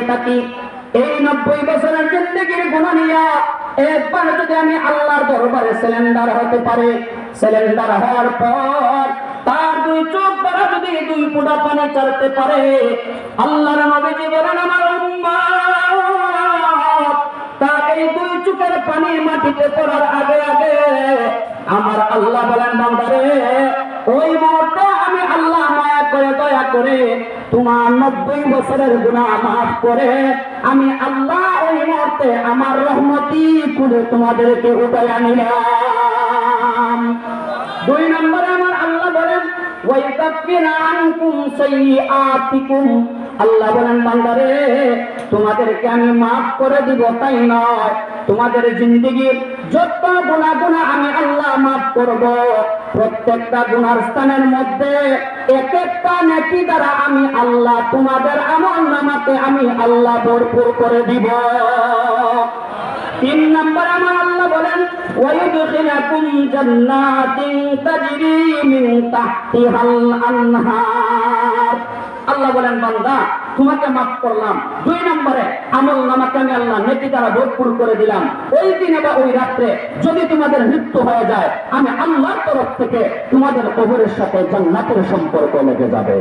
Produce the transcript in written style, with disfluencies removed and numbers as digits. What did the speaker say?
চেয়ে থাকি, এই 90 বছরের জিন্দেগির গুনাহ নিয়া একবার যদি আমি আল্লাহর দরবারে সিলিন্ডার হতে পারে, সিলিন্ডার হওয়ার পর তার দুই চোখ দ্বারা যদি 2 ফোঁটা পানি ছাড়তে পারে, আল্লাহর নবীজি বলেন আমার উম্মত তার এই 2 চোখের পানি মাটিতে পড়ার আগে আগে আমার আল্লাহ বলেন বান্দারে, ওই মুহূর্তে আমি আল্লাহ মায়া করে দয়া করে তোমার 90 বছরের গুনাহ মাফ করে আমি আল্লাহ ওই মুহূর্তে আমার রহমতি কুলে তোমাদেরকে উঠায় আনিলাম। 2 নম্বরে আমার আল্লাহ বলেন ওয়াইকাফির আনকুম সাইয়্যাতিকুম, আল্লাহ বলেন বান্দারে তোমাদেরকে আমি মাফ করে দিব, তাই নয় তোমাদের জিন্দেগির যত গুনাহ আমি আল্লাহ মাফ করব। প্রত্যেকটা গুনার স্থানের মধ্যে এক একটা নেকি দ্বারা আমি আল্লাহ তোমাদের আমলনামাতে আমি আল্লাহ ভরপুর করে দিব। 3 নম্বর আমার আল্লাহ বলেন ওয়ায়ুদখিলুকুম জান্নাতিন তাজরি মিন তাহতিহাল আনহার, আল্লাহ বলেন বান্দা তোমাকে মাফ করলাম। 2 নম্বরে আমলনামাকে আমি আল্লাহ নেকি দ্বারা ভরপুর করে দিলাম। ওই দিনে বা ওই রাত্রে যদি তোমাদের মৃত্যু হয়ে যায়, আমি আল্লাহর তরফ থেকে তোমাদের কবরের সাথে জান্নাতের সম্পর্ক লেগে যাবে।